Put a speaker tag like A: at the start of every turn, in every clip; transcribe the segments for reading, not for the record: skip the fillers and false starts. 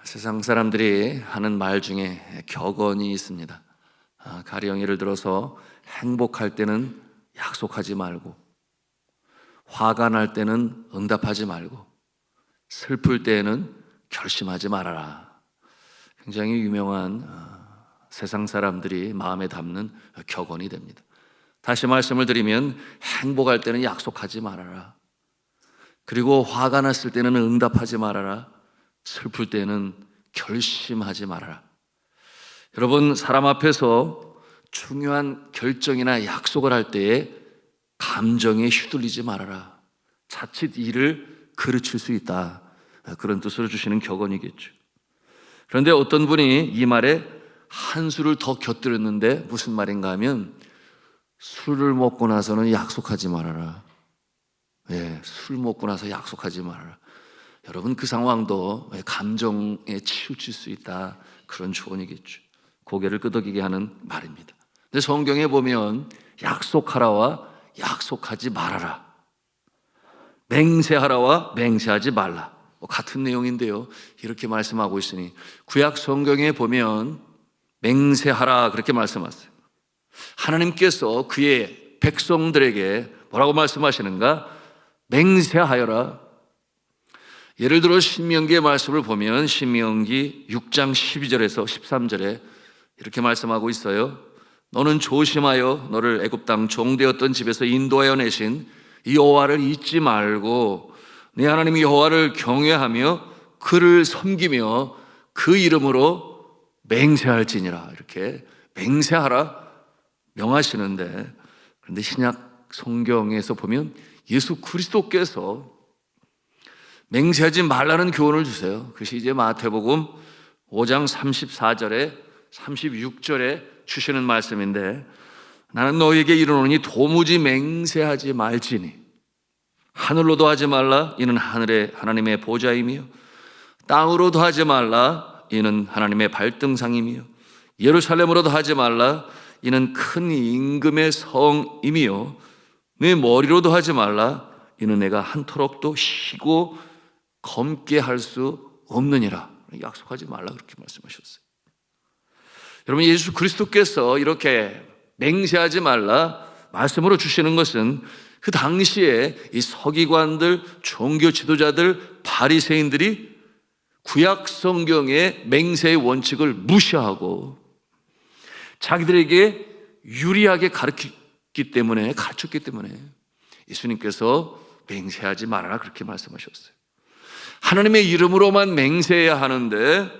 A: 세상 사람들이 하는 말 중에 격언이 있습니다. 가령 예를 들어서 행복할 때는 약속하지 말고, 화가 날 때는 응답하지 말고, 슬플 때에는 결심하지 말아라. 굉장히 유명한 세상 사람들이 마음에 담는 격언이 됩니다. 다시 말씀을 드리면 행복할 때는 약속하지 말아라. 그리고 화가 났을 때는 응답하지 말아라. 슬플 때는 결심하지 말아라. 여러분, 사람 앞에서 중요한 결정이나 약속을 할 때에 감정에 휘둘리지 말아라. 자칫 일을 그르칠 수 있다. 그런 뜻으로 주시는 격언이겠죠. 그런데 어떤 분이 이 말에 한 수를 더 곁들였는데 무슨 말인가 하면, 술을 먹고 나서는 약속하지 말아라. 술 먹고 나서 약속하지 말아라. 여러분, 그 상황도 감정에 치우칠 수 있다. 그런 조언이겠죠. 고개를 끄덕이게 하는 말입니다. 근데 성경에 보면 약속하라와 약속하지 말아라, 맹세하라와 맹세하지 말라, 같은 내용인데요, 이렇게 말씀하고 있으니 구약 성경에 보면 맹세하라 그렇게 말씀하세요. 하나님께서 그의 백성들에게 뭐라고 말씀하시는가? 맹세하여라. 예를 들어 신명기의 말씀을 보면 신명기 6장 12절에서 13절에 이렇게 말씀하고 있어요. 너는 조심하여 너를 애굽 땅 종되었던 집에서 인도하여 내신 여호와를 잊지 말고 네 하나님 여호와를 경외하며 그를 섬기며 그 이름으로 맹세할지니라. 이렇게 맹세하라 명하시는데, 그런데 신약 성경에서 보면 예수 그리스도께서 맹세하지 말라는 교훈을 주세요. 그것이 이제 마태복음 5장 34절에 36절에 주시는 말씀인데, 나는 너에게 이르노니 도무지 맹세하지 말지니 하늘로도 하지 말라 이는 하늘의 하나님의 보좌이며 땅으로도 하지 말라 이는 하나님의 발등상이며 예루살렘으로도 하지 말라 이는 큰 임금의 성이며 내 머리로도 하지 말라 이는 내가 한토록도 쉬고 검게 할 수 없느니라. 약속하지 말라 그렇게 말씀하셨어요. 여러분, 예수 그리스도께서 이렇게 맹세하지 말라 말씀으로 주시는 것은 그 당시에 이 서기관들, 종교 지도자들, 바리새인들이 구약 성경의 맹세의 원칙을 무시하고 자기들에게 유리하게 가르쳤기 때문에 예수님께서 맹세하지 말아라 그렇게 말씀하셨어요. 하나님의 이름으로만 맹세해야 하는데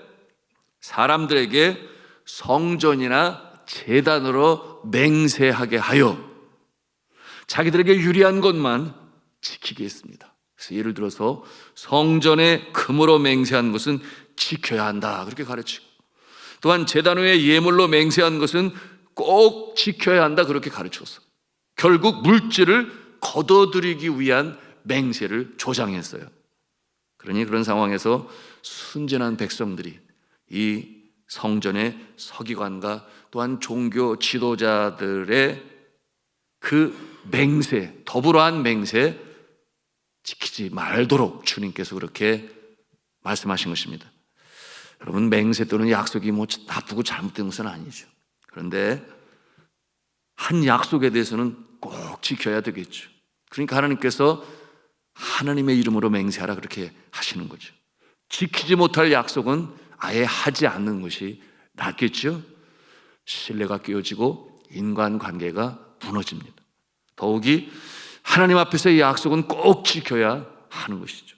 A: 사람들에게 성전이나 제단으로 맹세하게 하여 자기들에게 유리한 것만 지키게 했습니다. 그래서 예를 들어서 성전의 금으로 맹세한 것은 지켜야 한다 그렇게 가르치고, 또한 제단 위에 예물로 맹세한 것은 꼭 지켜야 한다 그렇게 가르쳤어. 결국 물질을 거둬들이기 위한 맹세를 조장했어요. 그러니 그런 상황에서 순전한 백성들이 이 성전의 서기관과 또한 종교 지도자들의 그 맹세, 더불어 한 맹세 지키지 말도록 주님께서 그렇게 말씀하신 것입니다. 여러분, 맹세 또는 약속이 나쁘고 잘못된 것은 아니죠. 그런데 한 약속에 대해서는 꼭 지켜야 되겠죠. 그러니까 하나님께서 하나님의 이름으로 맹세하라 그렇게 하시는 거죠. 지키지 못할 약속은 아예 하지 않는 것이 낫겠죠. 신뢰가 깨어지고 인간관계가 무너집니다. 더욱이 하나님 앞에서의 약속은 꼭 지켜야 하는 것이죠.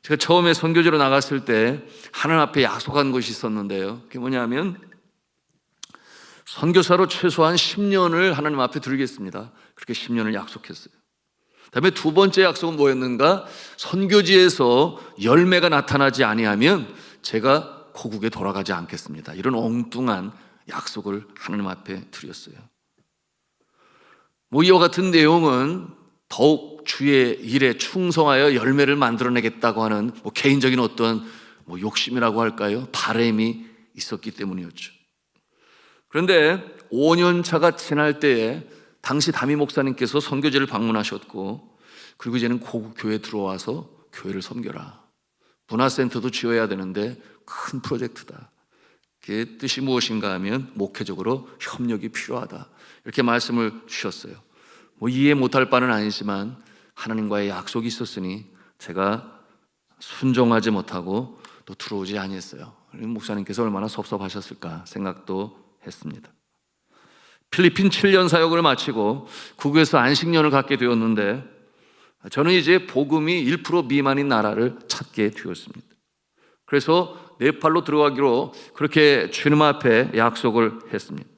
A: 제가 처음에 선교지로 나갔을 때 하나님 앞에 약속한 것이 있었는데요, 그게 뭐냐면 선교사로 최소한 10년을 하나님 앞에 드리겠습니다. 그렇게 10년을 약속했어요. 다음에 두 번째 약속은 뭐였는가? 선교지에서 열매가 나타나지 아니하면 제가 고국에 돌아가지 않겠습니다. 이런 엉뚱한 약속을 하나님 앞에 드렸어요. 이와 같은 내용은 더욱 주의 일에 충성하여 열매를 만들어내겠다고 하는 개인적인 어떤 욕심이라고 할까요? 바람이 있었기 때문이었죠. 그런데 5년 차가 지날 때에 당시 담임 목사님께서 선교지를 방문하셨고, 그리고 이제는 고국 교회에 들어와서 교회를 섬겨라. 문화센터도 지어야 되는데 큰 프로젝트다. 그 뜻이 무엇인가 하면 목회적으로 협력이 필요하다. 이렇게 말씀을 주셨어요. 뭐 이해 못할 바는 아니지만 하나님과의 약속이 있었으니 제가 순종하지 못하고 또 들어오지 아니했어요. 목사님께서 얼마나 섭섭하셨을까 생각도 했습니다. 필리핀 7년 사역을 마치고 국외에서 안식년을 갖게 되었는데 저는 이제 복음이 1% 미만인 나라를 찾게 되었습니다. 그래서 네팔로 들어가기로 그렇게 주님 앞에 약속을 했습니다.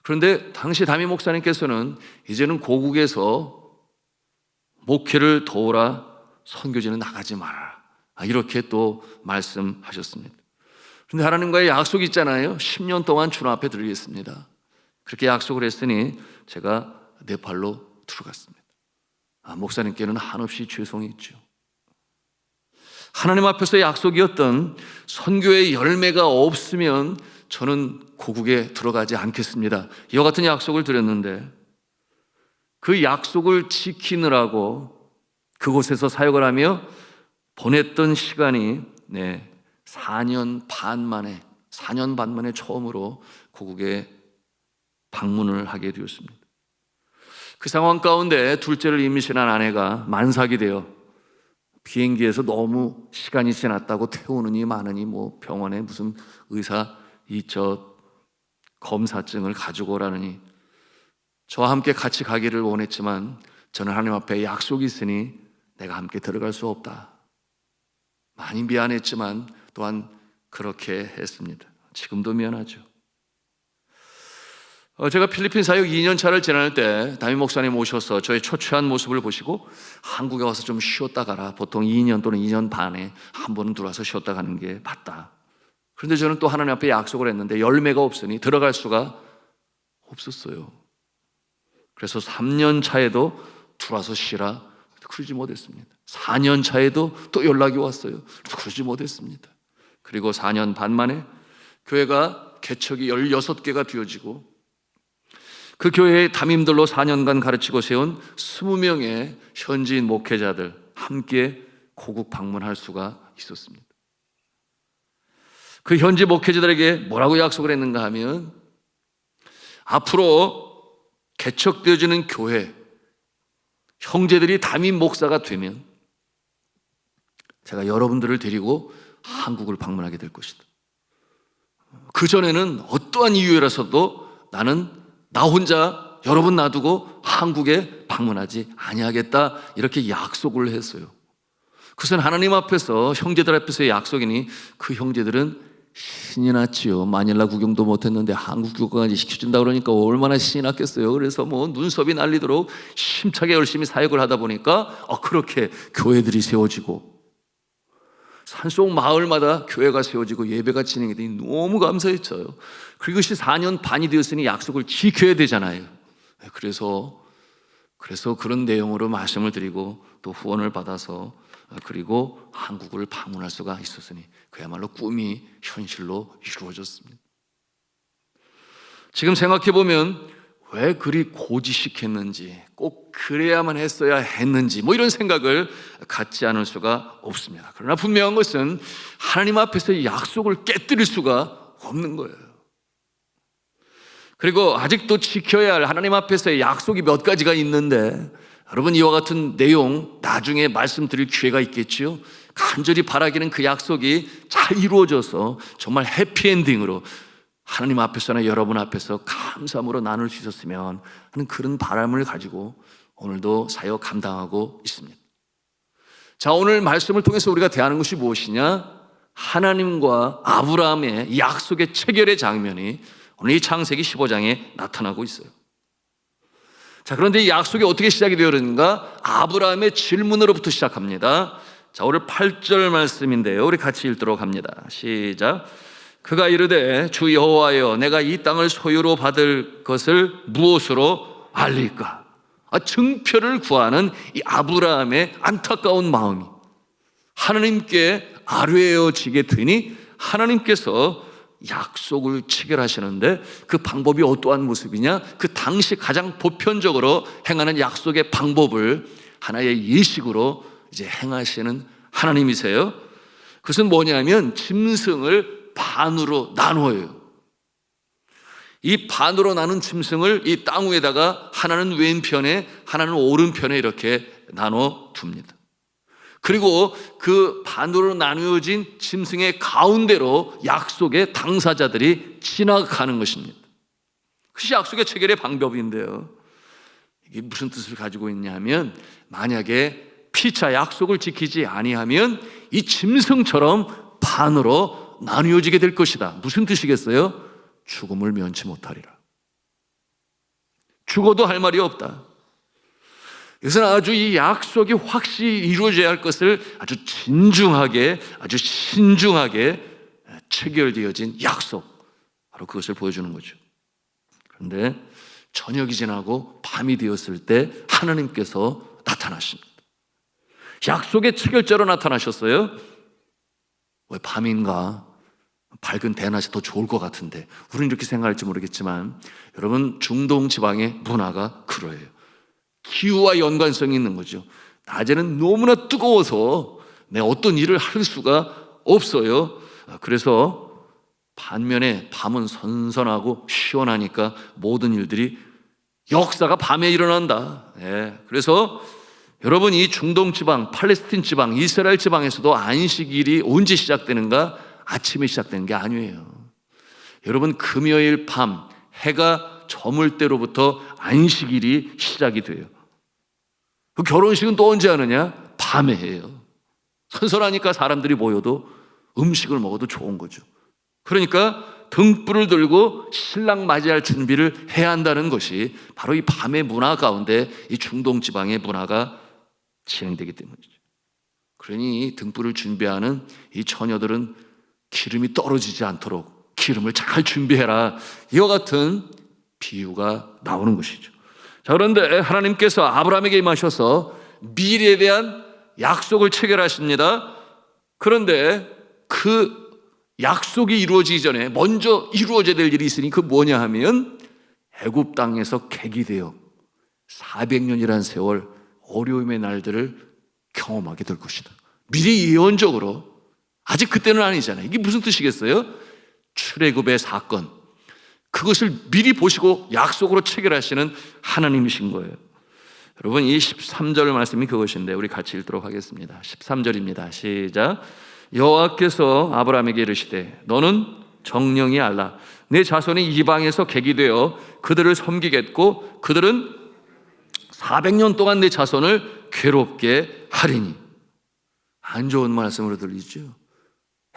A: 그런데 당시 담임 목사님께서는 이제는 고국에서 목회를 도우라, 선교지는 나가지 마라, 이렇게 또 말씀하셨습니다. 그런데 하나님과의 약속이 있잖아요. 10년 동안 주님 앞에 드리겠습니다. 그렇게 약속을 했으니 제가 네팔로 들어갔습니다. 목사님께는 한없이 죄송했죠. 하나님 앞에서 약속이었던 선교의 열매가 없으면 저는 고국에 들어가지 않겠습니다. 이와 같은 약속을 드렸는데 그 약속을 지키느라고 그곳에서 사역을 하며 보냈던 시간이 4년 반 만에 처음으로 고국에 방문을 하게 되었습니다. 그 상황 가운데 둘째를 임신한 아내가 만삭이 되어 비행기에서 너무 시간이 지났다고 태우느니 마느니 뭐 병원에 무슨 의사 검사증을 가지고 오라느니 저와 함께 같이 가기를 원했지만 저는 하나님 앞에 약속이 있으니 내가 함께 들어갈 수 없다. 많이 미안했지만 또한 그렇게 했습니다. 지금도 미안하죠. 제가 필리핀 사역 2년 차를 지날 때 담임 목사님 오셔서 저의 초췌한 모습을 보시고 한국에 와서 좀 쉬었다 가라. 보통 2년 또는 2년 반에 한 번은 들어와서 쉬었다 가는 게 맞다. 그런데 저는 또 하나님 앞에 약속을 했는데 열매가 없으니 들어갈 수가 없었어요. 그래서 3년 차에도 들어와서 쉬라. 그러지 못했습니다. 4년 차에도 또 연락이 왔어요. 그러지 못했습니다. 그리고 4년 반 만에 교회가 개척이 16개가 되어지고 그 교회의 담임들로 4년간 가르치고 세운 20명의 현지인 목회자들 함께 고국 방문할 수가 있었습니다. 그 현지 목회자들에게 뭐라고 약속을 했는가 하면 앞으로 개척되어지는 교회 형제들이 담임 목사가 되면 제가 여러분들을 데리고 한국을 방문하게 될 것이다. 그전에는 어떠한 이유라서도 나는 나 혼자 여러분 놔두고 한국에 방문하지 아니하겠다, 이렇게 약속을 했어요. 그것은 하나님 앞에서 형제들 앞에서의 약속이니 그 형제들은 신이 났지요. 마닐라 구경도 못했는데 한국 교회까지 시켜준다 그러니까 얼마나 신이 났겠어요. 그래서 뭐 눈썹이 날리도록 힘차게 열심히 사역을 하다 보니까 그렇게 교회들이 세워지고 산속 마을마다 교회가 세워지고 예배가 진행이 되니 너무 감사했어요. 그것이 4년 반이 되었으니 약속을 지켜야 되잖아요. 그래서 그런 내용으로 말씀을 드리고 또 후원을 받아서 그리고 한국을 방문할 수가 있었으니 그야말로 꿈이 현실로 이루어졌습니다. 지금 생각해 보면 왜 그리 고지식했는지, 꼭 그래야만 했는지 뭐 이런 생각을 갖지 않을 수가 없습니다. 그러나 분명한 것은 하나님 앞에서 약속을 깨뜨릴 수가 없는 거예요. 그리고 아직도 지켜야 할 하나님 앞에서의 약속이 몇 가지가 있는데 여러분, 이와 같은 내용 나중에 말씀드릴 기회가 있겠지요. 간절히 바라기는 그 약속이 잘 이루어져서 정말 해피엔딩으로 하나님 앞에서나 여러분 앞에서 감사함으로 나눌 수 있었으면 하는 그런 바람을 가지고 오늘도 사역 감당하고 있습니다. 자, 오늘 말씀을 통해서 우리가 대하는 것이 무엇이냐? 하나님과 아브라함의 약속의 체결의 장면이 오늘 이 창세기 15장에 나타나고 있어요. 자, 그런데 이 약속이 어떻게 시작이 되었는가? 아브라함의 질문으로부터 시작합니다. 자, 오늘 8절 말씀인데요, 우리 같이 읽도록 합니다. 시작. 그가 이르되 주 여호와여, 내가 이 땅을 소유로 받을 것을 무엇으로 알릴까? 증표를 구하는 이 아브라함의 안타까운 마음이 하나님께 아뢰어지게 되니 하나님께서 약속을 체결하시는데 그 방법이 어떠한 모습이냐? 그 당시 가장 보편적으로 행하는 약속의 방법을 하나의 예식으로 이제 행하시는 하나님이세요. 그것은 뭐냐면 짐승을 반으로 나눠요. 이 반으로 나눈 짐승을 이 땅 위에다가 하나는 왼편에 하나는 오른편에 이렇게 나눠 둡니다. 그리고 그 반으로 나누어진 짐승의 가운데로 약속의 당사자들이 지나가는 것입니다. 그것이 약속의 체결의 방법인데요, 이게 무슨 뜻을 가지고 있냐면, 만약에 피차 약속을 지키지 아니하면 이 짐승처럼 반으로 나누어지게 될 것이다. 무슨 뜻이겠어요? 죽음을 면치 못하리라. 죽어도 할 말이 없다. 이것은 아주 이 약속이 확실히 이루어져야 할 것을 아주 진중하게, 아주 신중하게 체결되어진 약속, 바로 그것을 보여주는 거죠. 그런데 저녁이 지나고 밤이 되었을 때 하나님께서 나타나십니다. 약속의 체결자로 나타나셨어요. 왜 밤인가? 밝은 대낮이 더 좋을 것 같은데, 우리는 이렇게 생각할지 모르겠지만, 여러분, 중동 지방의 문화가 그러해요. 기후와 연관성이 있는 거죠. 낮에는 너무나 뜨거워서 어떤 일을 할 수가 없어요. 그래서 반면에 밤은 선선하고 시원하니까 모든 일들이, 역사가 밤에 일어난다. 그래서 여러분, 이 중동 지방, 팔레스틴 지방, 이스라엘 지방에서도 안식일이 언제 시작되는가? 아침에 시작되는 게 아니에요. 여러분, 금요일 밤 해가 저물 때로부터 안식일이 시작이 돼요. 그 결혼식은 또 언제 하느냐? 밤에 해요. 선선하니까 사람들이 모여도 음식을 먹어도 좋은 거죠. 그러니까 등불을 들고 신랑 맞이할 준비를 해야 한다는 것이 바로 이 밤의 문화 가운데 이 중동 지방의 문화가 진행되기 때문이죠. 그러니 등불을 준비하는 이 처녀들은 기름이 떨어지지 않도록 기름을 잘 준비해라, 이와 같은 비유가 나오는 것이죠. 자, 그런데 하나님께서 아브라함에게 임하셔서 미래에 대한 약속을 체결하십니다. 그런데 그 약속이 이루어지기 전에 먼저 이루어져야 될 일이 있으니 그 뭐냐 하면, 애굽 땅에서 객이 되어 400년이라는 세월 어려움의 날들을 경험하게 될 것이다. 미리 예언적으로, 아직 그때는 아니잖아요. 이게 무슨 뜻이겠어요? 출애굽의 사건, 그것을 미리 보시고 약속으로 체결하시는 하나님이신 거예요. 여러분, 이 13절 말씀이 그것인데 우리 같이 읽도록 하겠습니다. 13절입니다. 시작. 여호와께서 아브라함에게 이르시되 너는 정령이 알라. 내 자손이 이방에서 객이 되어 그들을 섬기겠고 그들은 400년 동안 내 자손을 괴롭게 하리니. 안 좋은 말씀으로 들리죠.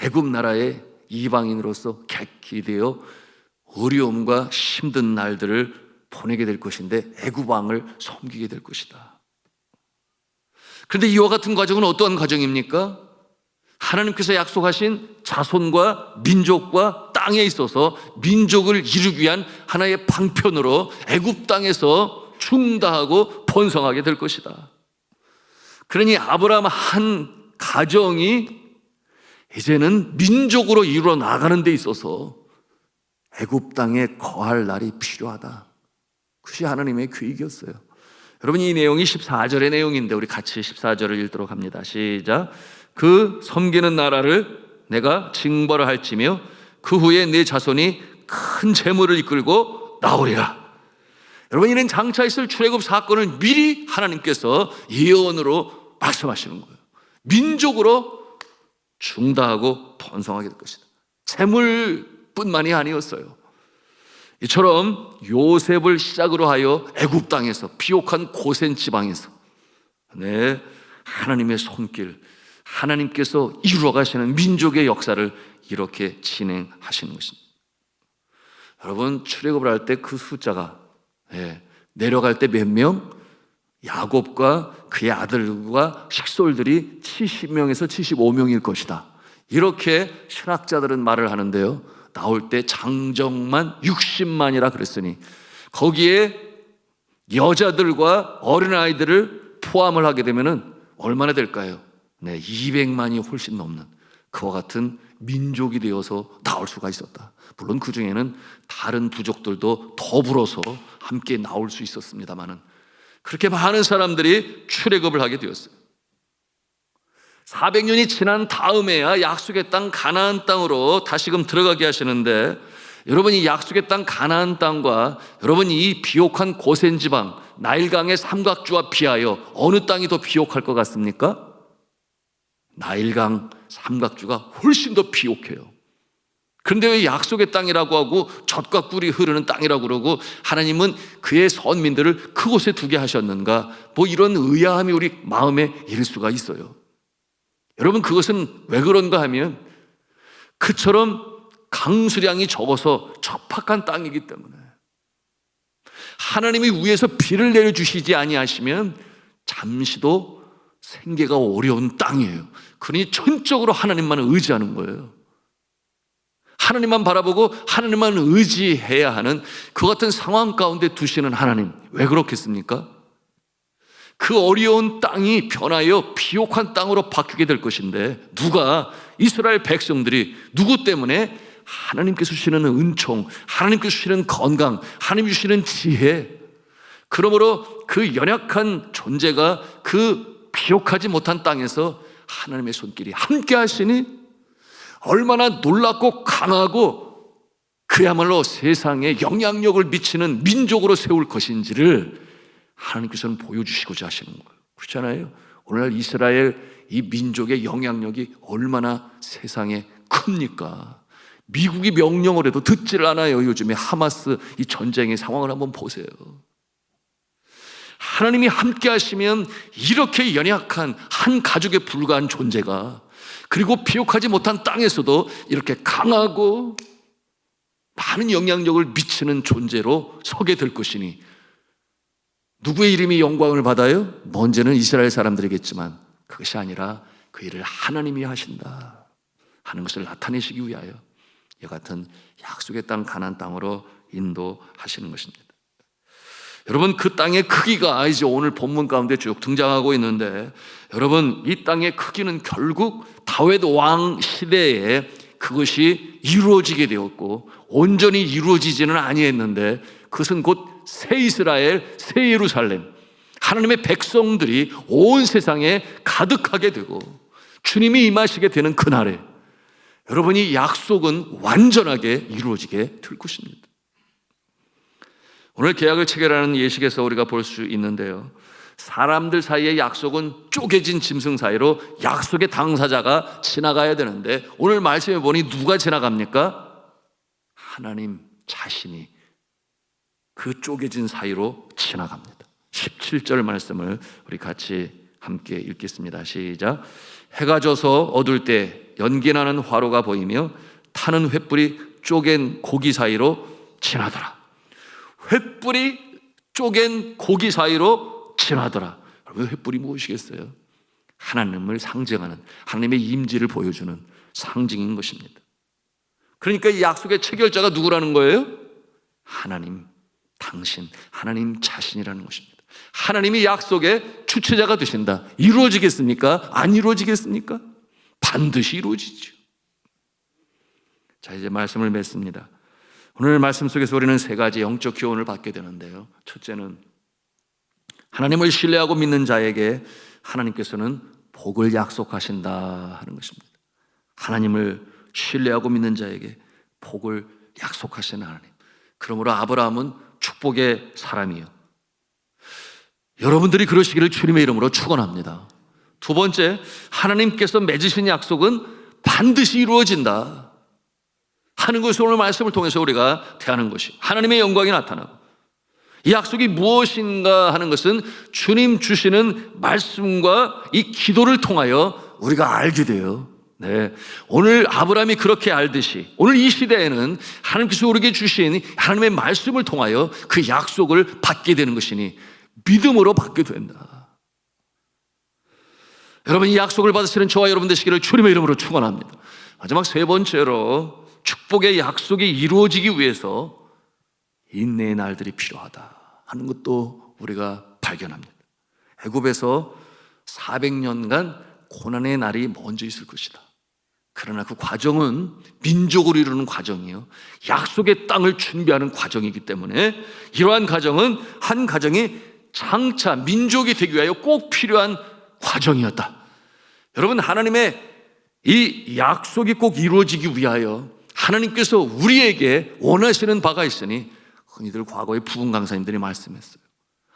A: 애굽 나라의 이방인으로서 객이 되어 어려움과 힘든 날들을 보내게 될 것인데 애굽 왕을 섬기게 될 것이다. 그런데 이와 같은 과정은 어떠한 과정입니까? 하나님께서 약속하신 자손과 민족과 땅에 있어서 민족을 이루기 위한 하나의 방편으로 애굽 땅에서 충다하고 번성하게 될 것이다. 그러니 아브라함 한 가정이 이제는 민족으로 이루어 나가는 데 있어서 애굽 땅에 거할 날이 필요하다. 그것이 하나님의 계획이었어요. 여러분, 이 내용이 14절의 내용인데 우리 같이 14절을 읽도록 합니다. 시작. 그 섬기는 나라를 내가 징벌을 할지며 그 후에 내 자손이 큰 재물을 이끌고 나오리라. 여러분, 이는 장차 있을 출애굽 사건을 미리 하나님께서 예언으로 말씀하시는 거예요. 민족으로 중다하고 번성하게 될 것이다. 재물뿐만이 아니었어요. 이처럼 요셉을 시작으로 하여 애굽 땅에서, 비옥한 고센 지방에서 하나님의 손길, 하나님께서 이루어 가시는 민족의 역사를 이렇게 진행하시는 것입니다. 여러분, 출애굽을 할 때 그 숫자가 내려갈 때 몇 명? 야곱과 그의 아들과 식솔들이 70명에서 75명일 것이다. 이렇게 신학자들은 말을 하는데요, 나올 때 장정만 60만이라 그랬으니 거기에 여자들과 어린아이들을 포함을 하게 되면 얼마나 될까요? 200만이 훨씬 넘는 그와 같은 민족이 되어서 나올 수가 있었다. 물론 그 중에는 다른 부족들도 더불어서 함께 나올 수 있었습니다만은 그렇게 많은 사람들이 출애굽을 하게 되었어요. 400년이 지난 다음에야 약속의 땅 가나안 땅으로 다시금 들어가게 하시는데, 여러분 이 약속의 땅 가나안 땅과 여러분 이 비옥한 고센 지방 나일강의 삼각주와 비하여 어느 땅이 더 비옥할 것 같습니까? 나일강 삼각주가 훨씬 더 비옥해요. 그런데 왜 약속의 땅이라고 하고 젖과 꿀이 흐르는 땅이라고 그러고 하나님은 그의 선민들을 그곳에 두게 하셨는가? 뭐 이런 의아함이 우리 마음에 일 수가 있어요. 여러분 그것은 왜 그런가 하면 그처럼 강수량이 적어서 척박한 땅이기 때문에, 하나님이 위에서 비를 내려주시지 아니하시면 잠시도 생계가 어려운 땅이에요. 그러니 전적으로 하나님만 의지하는 거예요. 하나님만 바라보고 하나님만 의지해야 하는 그 같은 상황 가운데 두시는 하나님, 왜 그렇겠습니까? 그 어려운 땅이 변하여 비옥한 땅으로 바뀌게 될 것인데, 누가, 이스라엘 백성들이 누구 때문에? 하나님께서 주시는 은총, 하나님께서 주시는 건강, 하나님 주시는 지혜, 그러므로 그 연약한 존재가 그 비옥하지 못한 땅에서 하나님의 손길이 함께 하시니 얼마나 놀랍고 강하고 그야말로 세상에 영향력을 미치는 민족으로 세울 것인지를 하나님께서는 보여주시고자 하시는 거예요. 그렇잖아요. 오늘날 이스라엘 이 민족의 영향력이 얼마나 세상에 큽니까? 미국이 명령을 해도 듣지를 않아요. 요즘에 하마스 이 전쟁의 상황을 한번 보세요. 하나님이 함께 하시면 이렇게 연약한 한 가족에 불과한 존재가, 그리고 비옥하지 못한 땅에서도 이렇게 강하고 많은 영향력을 미치는 존재로 서게 될 것이니, 누구의 이름이 영광을 받아요? 먼저는 이스라엘 사람들이겠지만 그것이 아니라 그 일을 하나님이 하신다 하는 것을 나타내시기 위하여 이 같은 약속의 땅 가나안 땅으로 인도하시는 것입니다. 여러분 그 땅의 크기가 이제 오늘 본문 가운데 쭉 등장하고 있는데, 여러분 이 땅의 크기는 결국 다윗 왕 시대에 그것이 이루어지게 되었고, 온전히 이루어지지는 아니했는데 그것은 곧 새 이스라엘, 새 예루살렘, 하나님의 백성들이 온 세상에 가득하게 되고 주님이 임하시게 되는 그날에 여러분이 약속은 완전하게 이루어지게 될 것입니다. 오늘 계약을 체결하는 예식에서 우리가 볼 수 있는데요, 사람들 사이의 약속은 쪼개진 짐승 사이로 약속의 당사자가 지나가야 되는데, 오늘 말씀해 보니 누가 지나갑니까? 하나님 자신이 그 쪼개진 사이로 지나갑니다. 17절 말씀을 우리 같이 함께 읽겠습니다. 시작. 해가 져서 어두울 때 연기나는 화로가 보이며 타는 횃불이 쪼갠 고기 사이로 지나더라. 횃불이 쪼갠 고기 사이로 지나더라. 여러분 횃불이 무엇이겠어요? 하나님을 상징하는, 하나님의 임재를 보여주는 상징인 것입니다. 그러니까 이 약속의 체결자가 누구라는 거예요? 하나님, 당신, 하나님 자신이라는 것입니다. 하나님이 약속의 주체자가 되신다. 이루어지겠습니까? 안 이루어지겠습니까? 반드시 이루어지죠. 자, 이제 말씀을 맺습니다. 오늘 말씀 속에서 우리는 세 가지 영적 교훈을 받게 되는데요, 첫째는 하나님을 신뢰하고 믿는 자에게 하나님께서는 복을 약속하신다 하는 것입니다. 하나님을 신뢰하고 믿는 자에게 복을 약속하시는 하나님. 그러므로 아브라함은 축복의 사람이에요. 여러분들이 그러시기를 주님의 이름으로 축원합니다. 두 번째, 하나님께서 맺으신 약속은 반드시 이루어진다 하는 것을 오늘 말씀을 통해서 우리가 대하는 것이, 하나님의 영광이 나타나고, 이 약속이 무엇인가 하는 것은 주님 주시는 말씀과 이 기도를 통하여 우리가 알게 돼요. 네, 오늘 아브라함이 그렇게 알듯이 오늘 이 시대에는 하나님께서 우리에게 주신 하나님의 말씀을 통하여 그 약속을 받게 되는 것이니 믿음으로 받게 된다. 여러분 이 약속을 받으시는 저와 여러분 되시기를 주님의 이름으로 축원합니다. 마지막 세 번째로, 축복의 약속이 이루어지기 위해서 인내의 날들이 필요하다 하는 것도 우리가 발견합니다. 애굽에서 400년간 고난의 날이 먼저 있을 것이다. 그러나 그 과정은 민족을 이루는 과정이요, 약속의 땅을 준비하는 과정이기 때문에 이러한 과정은 한 가정이 장차 민족이 되기 위하여 꼭 필요한 과정이었다. 여러분, 하나님의 이 약속이 꼭 이루어지기 위하여 하나님께서 우리에게 원하시는 바가 있으니 흔히들 과거의 부흥 강사님들이 말씀했어요.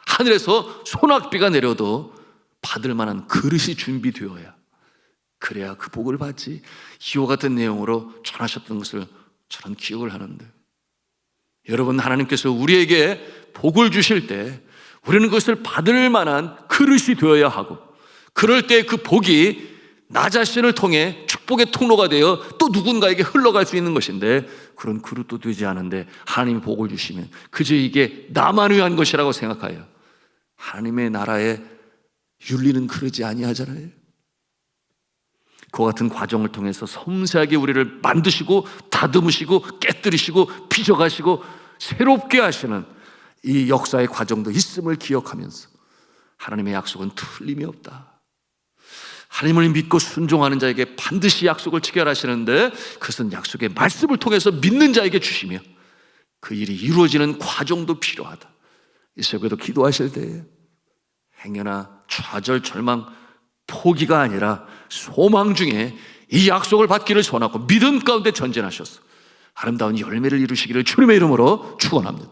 A: 하늘에서 소낙비가 내려도 받을 만한 그릇이 준비되어야, 그래야 그 복을 받지. 이와 같은 내용으로 전하셨던 것을 저는 기억을 하는데, 여러분, 하나님께서 우리에게 복을 주실 때 우리는 그것을 받을 만한 그릇이 되어야 하고, 그럴 때 그 복이 나 자신을 통해 축복의 통로가 되어 또 누군가에게 흘러갈 수 있는 것인데, 그런 그릇도 되지 않은데 하나님이 복을 주시면 그저 이게 나만 위한 것이라고 생각하여 하나님의 나라에 윤리는 그러지 아니하잖아요. 그와 같은 과정을 통해서 섬세하게 우리를 만드시고 다듬으시고 깨뜨리시고 빚어가시고 새롭게 하시는 이 역사의 과정도 있음을 기억하면서 하나님의 약속은 틀림이 없다. 하나님을 믿고 순종하는 자에게 반드시 약속을 체결하시는데, 그것은 약속의 말씀을 통해서 믿는 자에게 주시며 그 일이 이루어지는 과정도 필요하다. 이 새벽에도 기도하실 때에 행여나 좌절, 절망, 포기가 아니라 소망 중에 이 약속을 받기를 소원하고 믿음 가운데 전진하셔서 아름다운 열매를 이루시기를 주님의 이름으로 축원합니다.